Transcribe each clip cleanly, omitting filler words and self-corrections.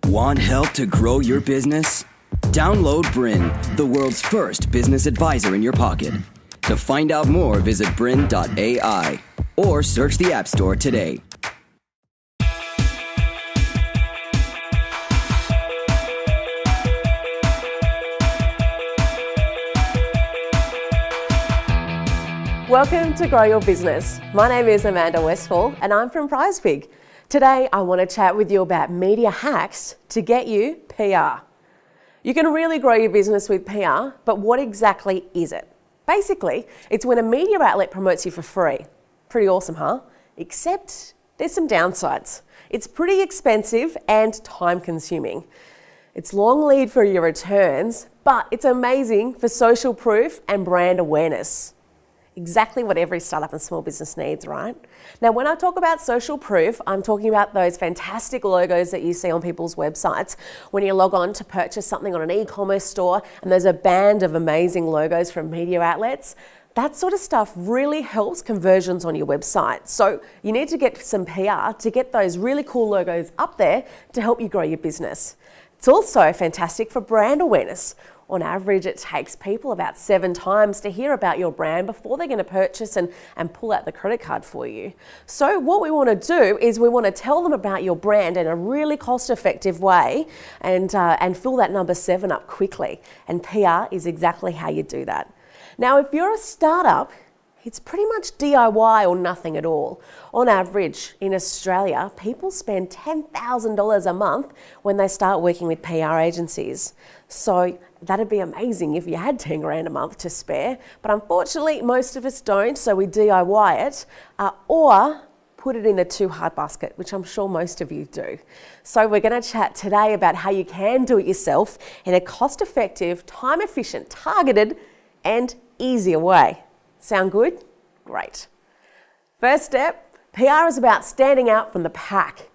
Want help to grow your business? Download BRiN, the world's first business advisor in your pocket. To find out more, visit BRiN.ai or search the App Store today. Welcome to Grow Your Business. My name is Amanda Westphal and I'm from PrizePig. Today I want to chat with you about media hacks to get you PR. You can really grow your business with PR, but what exactly is it? Basically, it's when a media outlet promotes you for free. Pretty awesome, huh? Except there's some downsides. It's pretty expensive and time consuming. It's long lead for your returns, but it's amazing for social proof and brand awareness. Exactly what every startup and small business needs, right? Now, when I talk about social proof, I'm talking about those fantastic logos that you see on people's websites when you log on to purchase something on an e-commerce store and there's a band of amazing logos from media outlets. That sort of stuff really helps conversions on your website. So you need to get some PR to get those really cool logos up there to help you grow your business. It's also fantastic for brand awareness. On average, it takes people about 7 times to hear about your brand before they're going to purchase and pull out the credit card for you. So what we want to do is we want to tell them about your brand in a really cost-effective way and fill that number 7 up quickly. And PR is exactly how you do that. Now, if you're a startup, it's pretty much DIY or nothing at all. On average, in Australia, people spend $10,000 a month when they start working with PR agencies. So that'd be amazing if you had 10 grand a month to spare, but unfortunately, most of us don't, so we DIY it, or put it in the too hard basket, which I'm sure most of you do. So we're gonna chat today about how you can do it yourself in a cost-effective, time-efficient, targeted, and easier way. Sound good? Great. First step, PR is about standing out from the pack.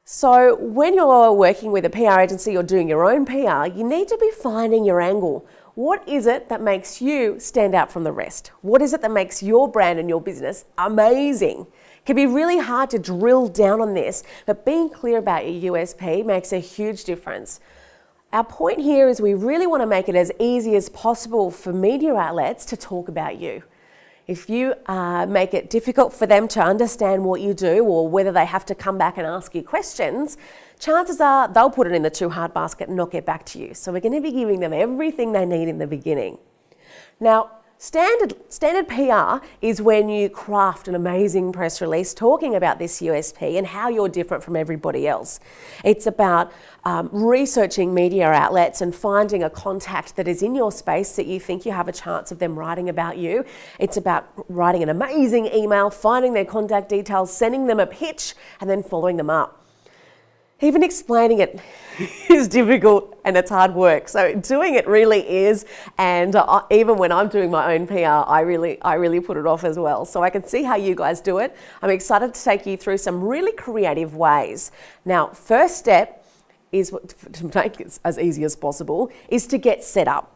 So when you're working with a PR agency or doing your own PR, you need to be finding your angle. What is it that makes you stand out from the rest? What is it that makes your brand and your business amazing? It can be really hard to drill down on this, but being clear about your USP makes a huge difference. Our point here is we really want to make it as easy as possible for media outlets to talk about you. If you make it difficult for them to understand what you do or whether they have to come back and ask you questions, chances are they'll put it in the too hard basket and not get back to you. So we're going to be giving them everything they need in the beginning. Now, Standard PR is when you craft an amazing press release talking about this USP and how you're different from everybody else. It's about researching media outlets and finding a contact that is in your space that you think you have a chance of them writing about you. It's about writing an amazing email, finding their contact details, sending them a pitch, and then following them up. Even explaining it is difficult and it's hard work. So doing it really is, and even when I'm doing my own PR, I really put it off as well. So I can see how you guys do it. I'm excited to take you through some really creative ways. Now, first step is to make it as easy as possible is to get set up.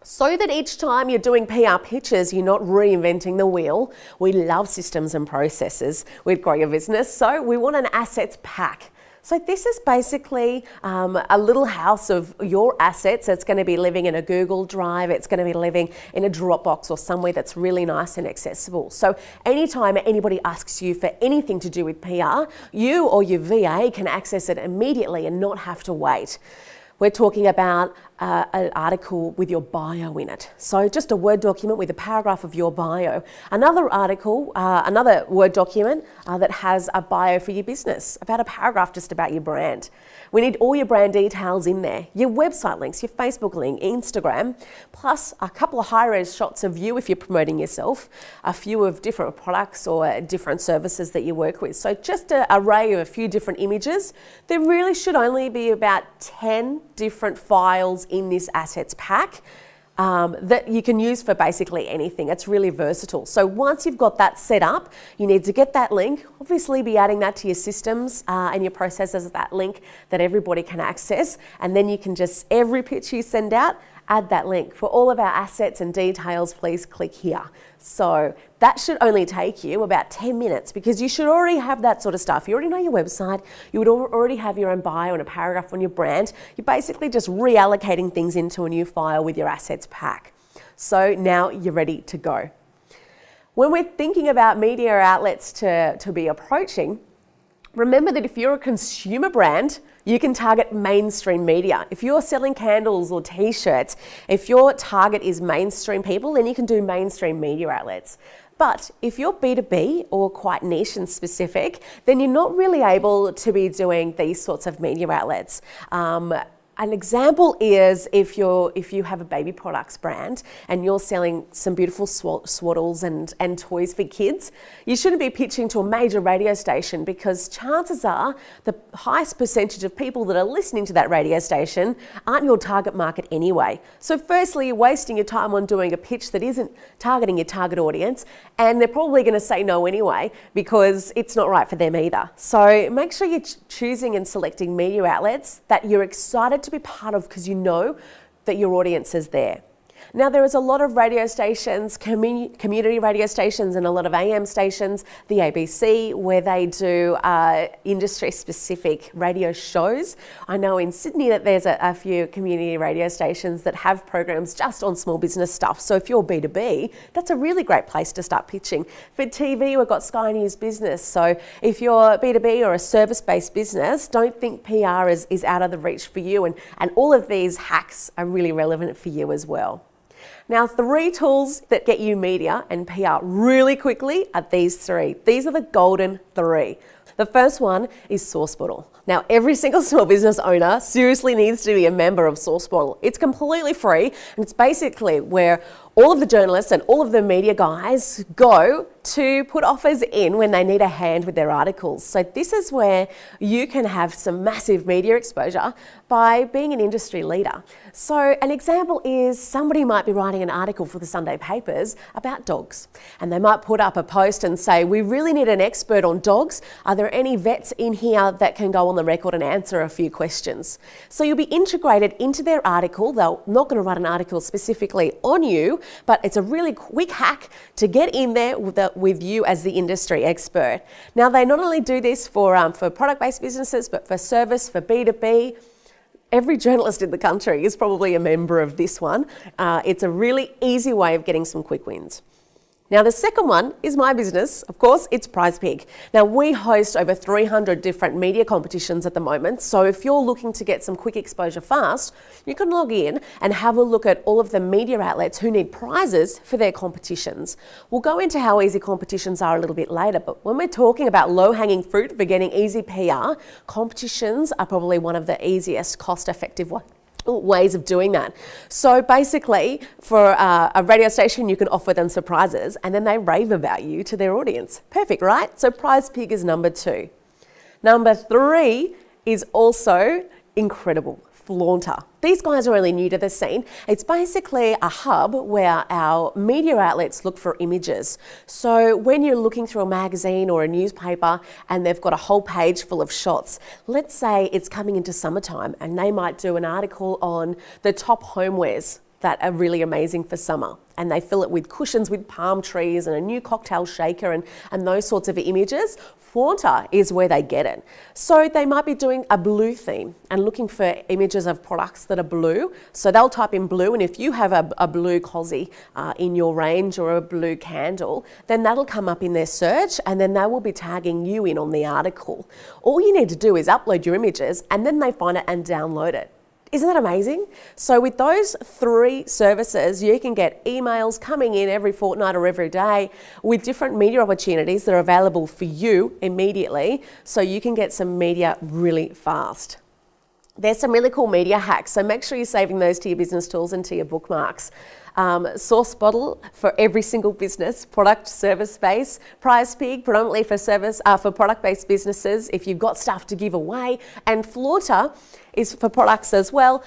So that each time you're doing PR pitches, you're not reinventing the wheel. We love systems and processes with Grow Your Business, so we want an assets pack. So this is basically a little house of your assets that's going to be living in a Google Drive. It's going to be living in a Dropbox or somewhere that's really nice and accessible. So anytime anybody asks you for anything to do with PR, you or your VA can access it immediately and not have to wait. We're talking about an article with your bio in it. So just a Word document with a paragraph of your bio. Another article, another Word document that has a bio for your business, about a paragraph just about your brand. We need all your brand details in there, your website links, your Facebook link, Instagram, plus a couple of high-res shots of you if you're promoting yourself, a few of different products or different services that you work with. So just an array of a few different images. There really should only be about 10 different files in this assets pack that you can use for basically anything. It's really versatile. So once you've got that set up, you need to get that link, obviously be adding that to your systems and your processes, that link that everybody can access. And then you can just, every pitch you send out, add that link. For all of our assets and details, please click here. So that should only take you about 10 minutes because you should already have that sort of stuff. You already know your website, you would already have your own bio and a paragraph on your brand. You're basically just reallocating things into a new file with your assets pack. So now you're ready to go. When we're thinking about media outlets to be approaching, remember that if you're a consumer brand, you can target mainstream media. If you're selling candles or t-shirts, if your target is mainstream people, then you can do mainstream media outlets. But if you're B2B or quite niche and specific, then you're not really able to be doing these sorts of media outlets. An example is if you have a baby products brand and you're selling some beautiful swaddles and toys for kids, you shouldn't be pitching to a major radio station because chances are the highest percentage of people that are listening to that radio station aren't your target market anyway. So firstly, you're wasting your time on doing a pitch that isn't targeting your target audience, and they're probably going to say no anyway because it's not right for them either. So make sure you're choosing and selecting media outlets that you're excited to be part of because you know that your audience is there. Now, there is a lot of radio stations, community radio stations and a lot of AM stations, the ABC, where they do industry-specific radio shows. I know in Sydney that there's a few community radio stations that have programs just on small business stuff. So if you're B2B, that's a really great place to start pitching. For TV, we've got Sky News Business. So if you're B2B or a service-based business, don't think PR is out of the reach for you. And all of these hacks are really relevant for you as well. Now, 3 tools that get you media and PR really quickly are these 3. These are the golden 3. The first one is SourceBottle. Now, every single small business owner seriously needs to be a member of SourceBottle. It's completely free, and it's basically where all of the journalists and all of the media guys go to put offers in when they need a hand with their articles. So this is where you can have some massive media exposure by being an industry leader. So an example is somebody might be writing an article for the Sunday papers about dogs, and they might put up a post and say, we really need an expert on dogs. Are there any vets in here that can go on the record and answer a few questions? So you'll be integrated into their article. They're not going to write an article specifically on you, but it's a really quick hack to get in there with you as the industry expert. Now, they not only do this for product-based businesses, but for service, for B2B. Every journalist in the country is probably a member of this one. It's a really easy way of getting some quick wins. Now, the second one is my business. Of course, it's PrizePig. Now, we host over 300 different media competitions at the moment. So if you're looking to get some quick exposure fast, you can log in and have a look at all of the media outlets who need prizes for their competitions. We'll go into how easy competitions are a little bit later, but when we're talking about low-hanging fruit for getting easy PR, competitions are probably one of the easiest, cost-effective ways of doing that. So basically, for a radio station, you can offer them surprises and then they rave about you to their audience. Perfect, right? So PrizePig is number 2. Number 3 is also incredible. Flaunter. These guys are only new to the scene. It's basically a hub where our media outlets look for images. So when you're looking through a magazine or a newspaper and they've got a whole page full of shots, let's say it's coming into summertime and they might do an article on the top homewares that are really amazing for summer. And they fill it with cushions with palm trees and a new cocktail shaker and those sorts of images. Flaunter is where they get it. So they might be doing a blue theme and looking for images of products that are blue. So they'll type in blue, and if you have a blue cozy in your range or a blue candle, then that'll come up in their search, and then they will be tagging you in on the article. All you need to do is upload your images and then they find it and download it. Isn't that amazing? So with those 3 services, you can get emails coming in every fortnight or every day with different media opportunities that are available for you immediately, so you can get some media really fast. There's some really cool media hacks, so make sure you're saving those to your business tools and to your bookmarks. source bottle for every single business, product, service base, prize pig, predominantly for for product-based businesses if you've got stuff to give away, and flaunter is for products as well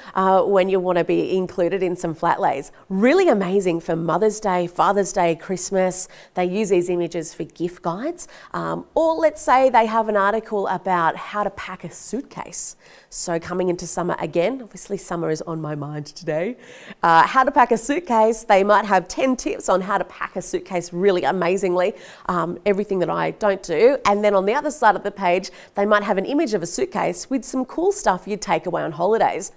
when you want to be included in some flat lays. Really amazing for Mother's Day, Father's Day, Christmas. They use these images for gift guides. Or let's say they have an article about how to pack a suitcase. So coming into summer again, obviously summer is on my mind today. How to pack a suitcase. They might have 10 tips on how to pack a suitcase really amazingly. Everything that I don't do. And then on the other side of the page, they might have an image of a suitcase with some cool stuff you'd take away on holidays.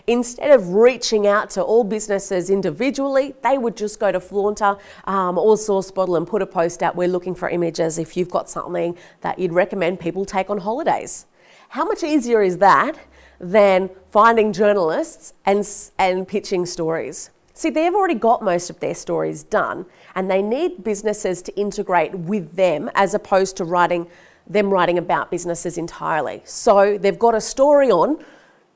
Instead of reaching out to all businesses individually, they would just go to Flaunter or Source Bottle and put a post out, we're looking for images if you've got something that you'd recommend people take on holidays. How much easier is that than finding journalists and pitching stories? See, they've already got most of their stories done and they need businesses to integrate with them as opposed to writing about businesses entirely. So they've got a story on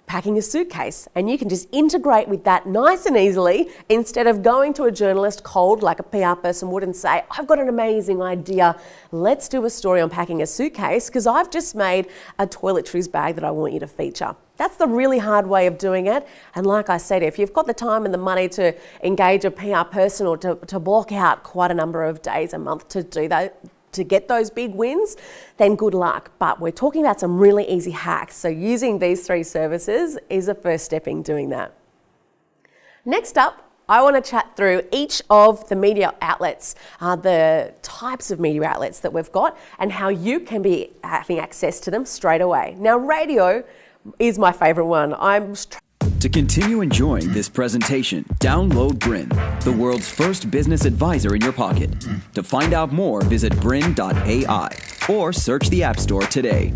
packing a suitcase and you can just integrate with that nice and easily instead of going to a journalist cold like a PR person would and say, I've got an amazing idea, let's do a story on packing a suitcase because I've just made a toiletries bag that I want you to feature. That's the really hard way of doing it. And like I said, if you've got the time and the money to engage a PR person or to block out quite a number of days a month to do that, to get those big wins, then good luck. But we're talking about some really easy hacks. So using these 3 services is a first step in doing that. Next up, I want to chat through each of the media outlets, the types of media outlets that we've got and how you can be having access to them straight away. Now, radio is my favourite one. To continue enjoying this presentation, download BRiN, the world's first business advisor in your pocket. To find out more, visit BRiN.ai or search the App Store today.